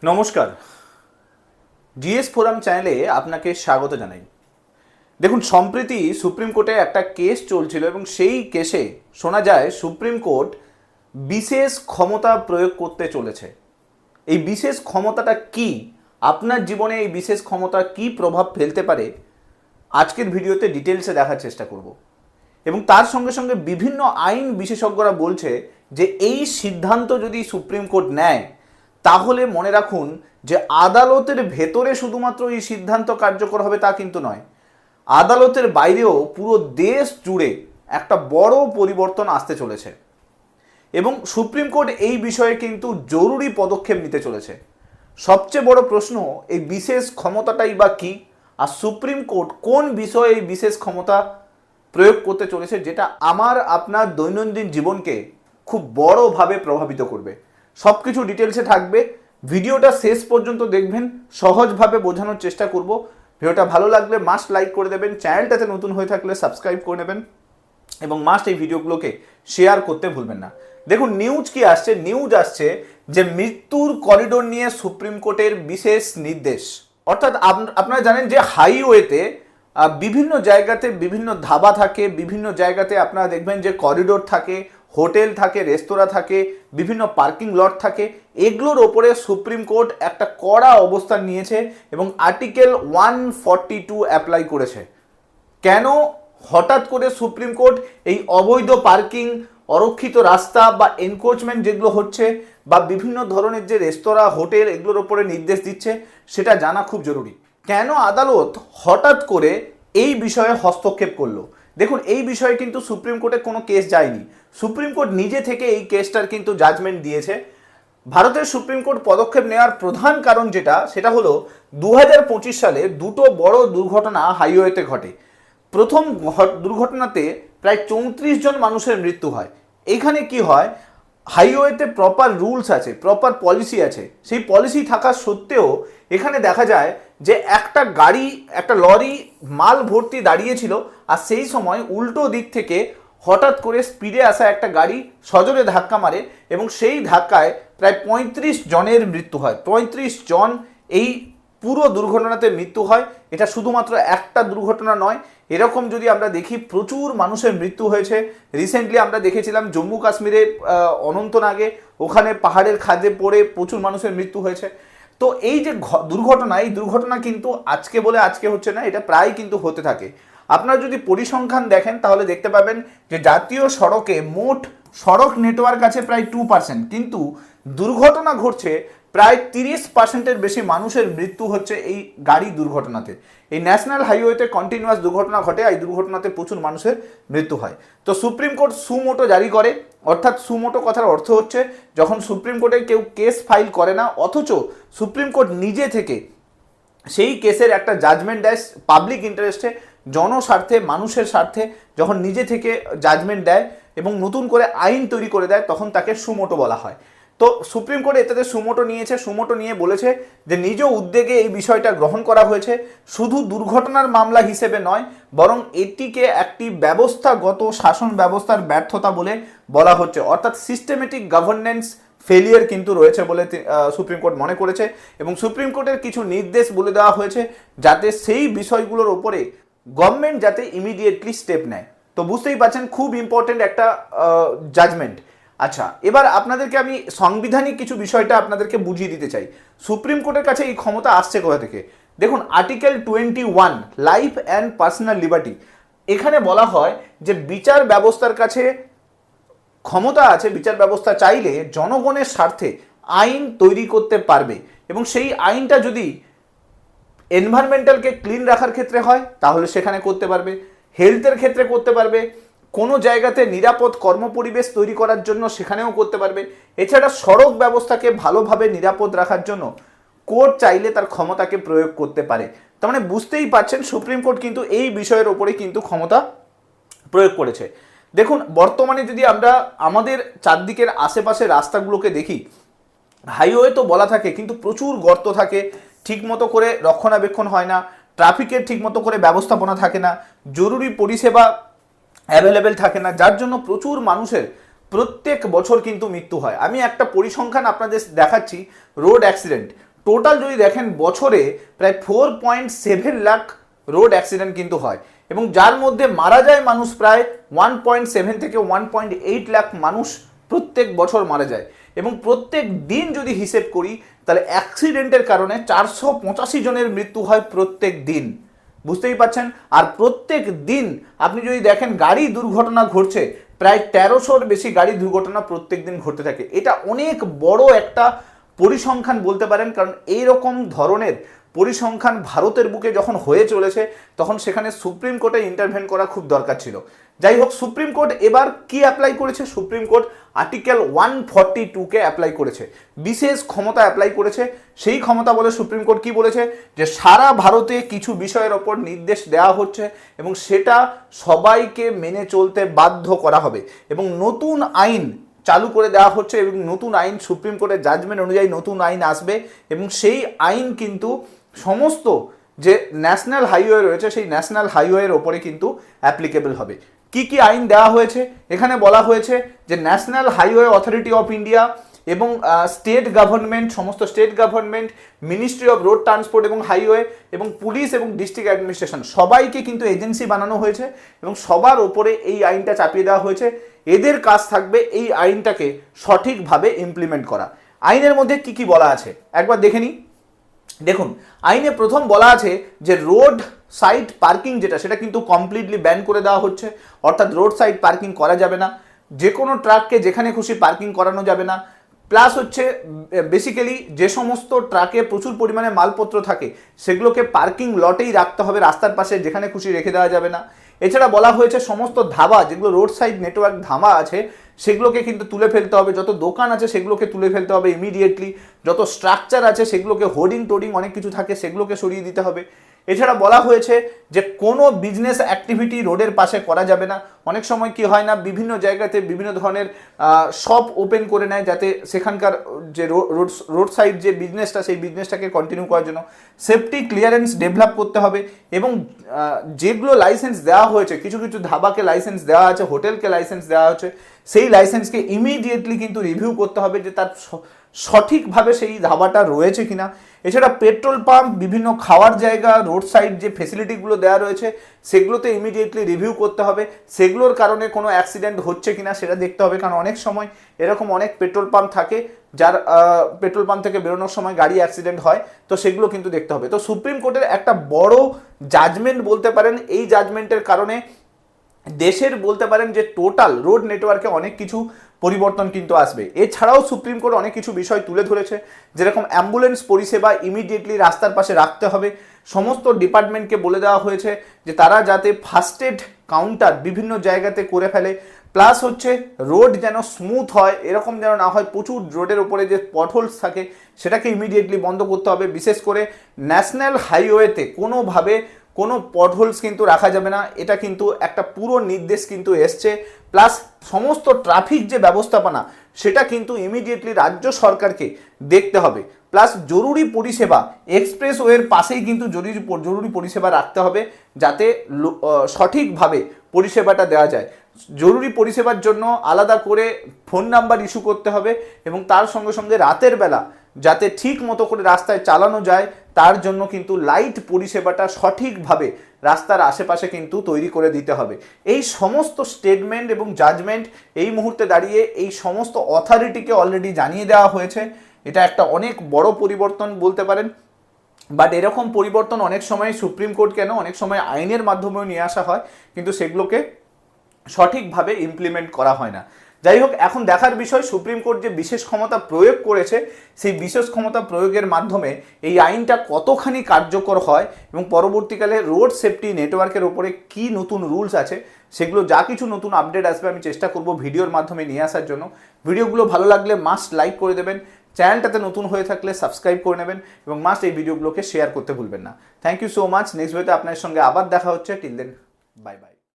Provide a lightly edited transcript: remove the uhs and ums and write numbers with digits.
নমস্কার, GS forum চ্যানেলে আপনাকে স্বাগত জানাই। দেখুন, সম্প্রতি সুপ্রিম কোর্টে একটা কেস চলছিল এবং সেই কেসে শোনা যায় সুপ্রিম কোর্ট বিশেষ ক্ষমতা প্রয়োগ করতে চলেছে। এই বিশেষ ক্ষমতাটা কি, আপনার জীবনে এই বিশেষ ক্ষমতা কি প্রভাব ফেলতে পারে, আজকের ভিডিওতে ডিটেলসে দেখার চেষ্টা করব। এবং তার সঙ্গে সঙ্গে বিভিন্ন আইন বিশেষজ্ঞরা বলছে যে এই সিদ্ধান্ত যদি সুপ্রিম কোর্ট নেয় তাহলে মনে রাখুন যে আদালতের ভেতরে শুধুমাত্র এই সিদ্ধান্ত কার্যকর হবে তা কিন্তু নয়, আদালতের বাইরেও পুরো দেশ জুড়ে একটা বড় পরিবর্তন আসতে চলেছে এবং সুপ্রিম কোর্ট এই বিষয়ে কিন্তু জরুরি পদক্ষেপ নিতে চলেছে। সবচেয়ে বড় প্রশ্ন, এই বিশেষ ক্ষমতাটাই বা কী, আর সুপ্রিম কোর্ট কোন বিষয়ে এই বিশেষ ক্ষমতা প্রয়োগ করতে চলেছে যেটা আমার আপনার দৈনন্দিন জীবনকে খুব বড়ভাবে প্রভাবিত করবে। সব কিছু ডিটেলসে থাকবে, ভিডিওটা শেষ পর্যন্ত দেখবেন, সহজভাবে বোঝানোর চেষ্টা করব। ভিডিওটা ভালো লাগলে মাস্ট লাইক করে দেবেন, চ্যানেলটাতে নতুন হয়ে থাকলে সাবস্ক্রাইব করে নেবেন এবং মাস্ট এই ভিডিওগুলোকে শেয়ার করতে ভুলবেন না। দেখুন নিউজ কি আসছে, নিউজ আসছে যে মৃত্যুর করিডোর নিয়ে সুপ্রিম কোর্টের বিশেষ নির্দেশ। অর্থাৎ আপনারা জানেন যে হাইওয়েতে বিভিন্ন জায়গাতে বিভিন্ন ধাবা থাকে, বিভিন্ন জায়গাতে আপনারা দেখবেন যে করিডোর থাকে, হোটেল থাকে, রেস্তোরাঁ থাকে, বিভিন্ন পার্কিং লট থাকে। এগুলোর ওপরে সুপ্রিম কোর্ট একটা কড়া অবস্থান নিয়েছে এবং আর্টিকেল 142 অ্যাপ্লাই করেছে। কেন হঠাৎ করে সুপ্রিম কোর্ট এই অবৈধ পার্কিং, অরক্ষিত রাস্তা বা এনক্রোচমেন্ট যেগুলো হচ্ছে বা বিভিন্ন ধরনের যে রেস্তোরাঁ, হোটেল, এগুলোর ওপরে নির্দেশ দিচ্ছে সেটা জানা খুব জরুরি। কেন আদালত হঠাৎ করে এই বিষয়ে হস্তক্ষেপ করলো? দেখুন, এই বিষয়ে কিন্তু সুপ্রিম কোর্টে কোনো কেস যায়নি, সুপ্রিম কোর্ট নিজে থেকে এই কেসটার কিন্তু জাজমেন্ট দিয়েছে। ভারতের সুপ্রিম কোর্ট পদক্ষেপ নেওয়ার প্রধান কারণ সেটা হলো 2025 সালে দুটো বড় দুর্ঘটনা হাইওয়েতে ঘটে। প্রথম দুর্ঘটনাতে প্রায় 34 জন মানুষের মৃত্যু হয়। এখানে কি হয়, হাইওয়েতে প্রপার রুলস আছে, প্রপার পলিসি আছে, সেই পলিসি থাকা সত্ত্বেও এখানে দেখা যায় যে একটা গাড়ি, একটা লরি মাল ভর্তি দাঁড়িয়েছিল আর সেই সময় উল্টো দিক থেকে হঠাৎ করে স্পিডে আসা একটা গাড়ি সজোরে ধাক্কা মারে এবং সেই ধাক্কায় প্রায় 35 জনের মৃত্যু হয়। 35 জন এই পুরো দুর্ঘটনাতে মৃত্যু হয়। এটা শুধুমাত্র একটা দুর্ঘটনা নয়, এরকম যদি আমরা দেখি প্রচুর মানুষের মৃত্যু হয়েছে। রিসেন্টলি আমরা দেখেছিলাম জম্মু কাশ্মীরে অনন্তনাগে, ওখানে পাহাড়ের খাদে পড়ে প্রচুর মানুষের মৃত্যু হয়েছে। তো এই যে দুর্ঘটনা, এই দুর্ঘটনা কিন্তু আজকে বলে আজকে হচ্ছে না, এটা প্রায় কিন্তু হতে থাকে। আপনারা যদি পরিসংখ্যান দেখেন তাহলে দেখতে পাবেন যে জাতীয় সড়কে মোট সড়ক নেটওয়ার্ক আছে প্রায় 2%, কিন্তু দুর্ঘটনা ঘটছে প্রায় 30%-এর বেশি মানুষের মৃত্যু হচ্ছে এই গাড়ি দুর্ঘটনাতে। এই ন্যাশনাল হাইওয়েতে কন্টিনিউয়াস দুর্ঘটনা ঘটে, এই দুর্ঘটনাতে প্রচুর মানুষের মৃত্যু হয়। তো সুপ্রিম কোর্ট সুমোটো জারি করে, অর্থাৎ সুমোটো কথার অর্থ হচ্ছে যখন সুপ্রিম কোর্টে কেউ কেস ফাইল করে না অথচ সুপ্রিম কোর্ট নিজে থেকে সেই কেসের একটা জাজমেন্ট দেয় পাবলিক ইন্টারেস্টে, জনস্বার্থে, মানুষের স্বার্থে, যখন নিজে থেকে জাজমেন্ট দেয় এবং নতুন করে আইন তৈরি করে দেয় তখন তাকে সুমোটো বলা হয়। তো সুপ্রিম কোর্ট এটাতে সুমোটো নিয়েছে, সুমোটো নিয়ে বলেছে যে নিজ উদ্যোগে এই বিষয়টা গ্রহণ করা হয়েছে, শুধু দুর্ঘটনার মামলা হিসেবে নয় বরং এটিকে একটি ব্যবস্থাগত শাসন ব্যবস্থার ব্যর্থতা বলে বলা হচ্ছে। অর্থাৎ সিস্টেমেটিক গভর্নেন্স ফেলিয়ার কিন্তু রয়েছে বলে সুপ্রিম কোর্ট মনে করেছে এবং সুপ্রিম কোর্টের কিছু নির্দেশ বলে দেওয়া হয়েছে যাতে সেই বিষয়গুলোর ওপরে গভর্নমেন্ট যাতে ইমিডিয়েটলি স্টেপ নেয়। তো বুঝতেই পারছেন খুব ইম্পর্টেন্ট একটা জাজমেন্ট। আচ্ছা, এবার আপনাদেরকে আমি সাংবিধানিক কিছু বিষয়টা আপনাদেরকে বুঝিয়ে দিতে চাই। সুপ্রিম কোর্টের কাছে এই ক্ষমতা আসছে কোথা থেকে? দেখুন, article 21 life and personal liberty, এখানে বলা হয় যে বিচার ব্যবস্থার কাছে ক্ষমতা আছে, বিচার ব্যবস্থা চাইলে জনগণের স্বার্থে আইন তৈরি করতে পারবে এবং সেই আইনটা যদি এনভায়রনমেন্টালকে ক্লিন রাখার ক্ষেত্রে হয় তাহলে সেখানে করতে পারবে, হেলথের ক্ষেত্রে করতে পারবে, কোনো জায়গাতে নিরাপদ কর্মপরিবেশ তৈরি করার জন্য সেখানেও করতে পারবে। এছাড়া সড়ক ব্যবস্থাকে ভালোভাবে নিরাপদ রাখার জন্য কোর্ট চাইলে তার ক্ষমতাকে প্রয়োগ করতে পারে। তার মানে বুঝতেই পারছেন সুপ্রিম কোর্ট কিন্তু এই বিষয়ের ওপরে কিন্তু ক্ষমতা প্রয়োগ করেছে। দেখুন, বর্তমানে যদি আমরা আমাদের চারদিকের আশেপাশের রাস্তাগুলোকে দেখি, হাইওয়ে তো বলা থাকে কিন্তু প্রচুর গর্ত থাকে, ঠিকমতো করে রক্ষণাবেক্ষণ হয় না, ট্রাফিকের ঠিকমতো করে ব্যবস্থাপনা থাকে না, জরুরি পরিষেবা অ্যাভেলেবেল থাকে না, যার জন্য প্রচুর মানুষের প্রত্যেক বছর কিন্তু মৃত্যু হয়। আমি একটা পরিসংখ্যান আপনাদের দেখাচ্ছি, রোড অ্যাক্সিডেন্ট টোটাল যদি দেখেন বছরে প্রায় 4.7 লাখ রোড অ্যাক্সিডেন্ট কিন্তু হয়, এবং যার মধ্যে মারা যায় মানুষ প্রায় 1.7 থেকে 1.8 লাখ মানুষ প্রত্যেক বছর মারা যায়। এবং প্রত্যেক দিন যদি হিসেব করি তাহলে অ্যাক্সিডেন্টের কারণে 485 জনের মৃত্যু হয় প্রত্যেক দিন, বুঝতেই পারছেন। আর প্রত্যেক দিন আপনি যদি দেখেন গাড়ি দুর্ঘটনা ঘটছে, প্রায় 1300-র বেশি গাড়ি দুর্ঘটনা প্রত্যেক দিন ঘটতে থাকে। এটা অনেক বড় একটা পরিসংখ্যান বলতে পারেন, কারণ এইরকম ধরনের পরিসংখ্যান ভারতের বুকে যখন হয়ে চলেছে তখন সেখানে সুপ্রিম কোর্টে ইন্টারভেন করা খুব দরকার ছিল। যাই হোক, সুপ্রিম কোর্ট এবার কি অ্যাপ্লাই করেছে? সুপ্রিম কোর্ট আর্টিকেল 142-কে অ্যাপ্লাই করেছে, বিশেষ ক্ষমতা অ্যাপ্লাই করেছে। সেই ক্ষমতা বলে সুপ্রিম কোর্ট কি বলেছে, যে সারা ভারতে কিছু বিষয়ের ওপর নির্দেশ দেওয়া হচ্ছে এবং সেটা সবাইকে মেনে চলতে বাধ্য করা হবে, এবং নতুন আইন চালু করে দেওয়া হচ্ছে, এবং নতুন আইন সুপ্রিম কোর্টের জাজমেন্ট অনুযায়ী নতুন আইন আসবে, এবং সেই আইন কিন্তু সমস্ত যে ন্যাশনাল হাইওয়ে রয়েছে সেই ন্যাশনাল হাইওয়ের ওপরে কিন্তু অ্যাপ্লিকেবল হবে। কি কি আইন দেওয়া হয়েছে? এখানে বলা হয়েছে যে national highway authority of India এবং স্টেট গভর্নমেন্ট, সমস্ত state government, ministry of road transport এবং হাইওয়ে এবং পুলিশ এবং ডিস্ট্রিক্ট অ্যাডমিনিস্ট্রেশন সবাইকে কিন্তু এজেন্সি বানানো হয়েছে এবং সবার ওপরে এই আইনটা চাপিয়ে দেওয়া হয়েছে। এদের কাজ থাকবে এই আইনটাকে সঠিকভাবে ইমপ্লিমেন্ট করা। আইনের মধ্যে কি কি বলা আছে একবার দেখে নিই। দেখুন, আইনে প্রথম বলা আছে যে রোড সাইড পার্কিং যেটা, সেটা কিন্তু কমপ্লিটলি ব্যান করে দেওয়া হচ্ছে, অর্থাৎ রোড সাইড পার্কিং করা যাবে না, যে কোনো ট্রাককে যেখানে খুশি পার্কিং করানো যাবে না। প্লাস হচ্ছে বেসিক্যালি যে সমস্ত ট্রাকে প্রচুর পরিমাণে মালপত্র থাকে সেগুলোকে পার্কিং লটেই রাখতে হবে, রাস্তার পাশে যেখানে খুশি রেখে দেওয়া যাবে না। এছাড়া বলা হয়েছে সমস্ত ধাবা, যেগুলো রোড সাইড নেটওয়ার্ক ধাবা আছে সেগুলোকে কিন্তু তুলে ফেলতে হবে, যত দোকান আছে সেগুলোকে তুলে ফেলতে হবে ইমিডিয়েটলি, যত স্ট্রাকচার আছে সেগুলোকে হোর্ডিং টোডিং অনেক কিছু থাকে সেগুলোকে সরিয়ে দিতে হবে। এছাড়া বলা হয়েছে যে কোনো বিজনেস অ্যাক্টিভিটি রোডের পাশে করা যাবে না। অনেক সময় কি হয় না, বিভিন্ন জায়গাতে বিভিন্ন ধরনের শপ ওপেন করে নেয় যাতে সেখানকার যে রোড সাইড যে বিজনেসটা সেই বিজনেসটাকে কন্টিনিউ করার জন্য সেফটি ক্লিয়ারেন্স ডেভেলপ করতে হবে। এবং যেগুলো লাইসেন্স দেওয়া হয়েছে, কিছু কিছু ধাবাকে লাইসেন্স দেওয়া আছে, হোটেলকে লাইসেন্স দেওয়া হচ্ছে, সেই লাইসেন্সকে ইমিডিয়েটলি কিন্তু রিভিউ করতে হবে যে তার সঠিকভাবে সেই ধাবাটা রয়েছে কিনা। এছাড়া পেট্রোল পাম্প, বিভিন্ন খাওয়ার জায়গা, রোড সাইড যে ফেসিলিটিগুলো দেওয়া রয়েছে সেগুলোতে ইমিডিয়েটলি রিভিউ করতে হবে, সেগুলোর কারণে কোনো অ্যাক্সিডেন্ট হচ্ছে কিনা সেটা দেখতে হবে। কারণ অনেক সময় এরকম অনেক পেট্রোল পাম্প থাকে যার পেট্রোল পাম্প থেকে বেরোনোর সময় গাড়ি অ্যাক্সিডেন্ট হয়, তো সেগুলো কিন্তু দেখতে হবে। তো সুপ্রিম কোর্টের একটা বড় জাজমেন্ট বলতে পারেন, এই জাজমেন্টের কারণে দেশের বলতে পারেন যে টোটাল রোড নেটওয়ার্কে অনেক কিছু পরিবর্তন কিন্তু আসবে। এছাড়াও সুপ্রিম কোর্ট অনেক কিছু বিষয় তুলে ধরেছে, যেরকম অ্যাম্বুলেন্স পরিষেবা ইমিডিয়েটলি রাস্তার পাশে রাখতে হবে। সমস্ত ডিপার্টমেন্টকে বলে দেওয়া হয়েছে যে তারা যাতে ফার্স্ট এড কাউন্টার বিভিন্ন জায়গাতে করে ফেলে, প্লাস হচ্ছে রোড যেন স্মুথ হয়, এরকম যেন না হয় প্রচুর রোডের ওপরে যে পটহোলস থাকে সেটাকে ইমিডিয়েটলি বন্ধ করতে হবে। বিশেষ করে ন্যাশনাল হাইওয়েতে কোনোভাবে কোনো পটহোলস কিন্তু রাখা যাবে না, এটা কিন্তু একটা পুরো নির্দেশ কিন্তু এসছে। প্লাস সমস্ত ট্রাফিক যে ব্যবস্থাপনা সেটা কিন্তু ইমিডিয়েটলি রাজ্য সরকারকে দেখতে হবে। প্লাস জরুরি পরিষেবা এক্সপ্রেসওয়ের পাশেই কিন্তু জরুরি পরিষেবা রাখতে হবে যাতে সঠিকভাবে পরিষেবাটা দেওয়া যায়। জরুরি পরিষেবার জন্য আলাদা করে ফোন নাম্বার ইস্যু করতে হবে এবং তার সঙ্গে সঙ্গে রাতের বেলা যাতে ঠিক মতো করে রাস্তায় চালানো যায় তার জন্য কিন্তু লাইট পরিষেবাটা সঠিকভাবে রাস্তার আশেপাশে কিন্তু তৈরি করে দিতে হবে। এই সমস্ত স্টেটমেন্ট এবং জাজমেন্ট এই মুহূর্তে দাঁড়িয়ে এই সমস্ত অথরিটিকে অলরেডি জানিয়ে দেওয়া হয়েছে। এটা একটা অনেক বড় পরিবর্তন বলতে পারেন। বাট এরকম পরিবর্তন অনেক সময় সুপ্রিম কোর্ট কেন অনেক সময় আইনের মাধ্যমেও নিয়ে আসা হয়, কিন্তু সেগুলোকে সঠিকভাবে ইমপ্লিমেন্ট করা হয় না। যাই হোক, এখন দেখার বিষয় সুপ্রিম কোর্ট যে বিশেষ ক্ষমতা প্রয়োগ করেছে সেই বিশেষ ক্ষমতা প্রয়োগের মাধ্যমে এই আইনটা কতখানি কার্যকর হয় এবং পরবর্তীকালে রোড সেফটি নেটওয়ার্কের ওপরে কি নতুন রুলস আছে সেগুলো যা কিছু নতুন আপডেট আসবে আমি চেষ্টা করব ভিডিওর মাধ্যমে নিয়ে আসার জন্য। ভিডিওগুলো ভালো লাগলে মাস্ট লাইক করে দেবেন, চ্যানেলটাতে নতুন হয়ে থাকলে সাবস্ক্রাইব করে নেবেন এবং মাস্ট এই ভিডিওগুলোকে শেয়ার করতে ভুলবেন না। Thank you so much. Next ভিডিওতে আপনার সঙ্গে আবার দেখা হচ্ছে। Till then, bye by.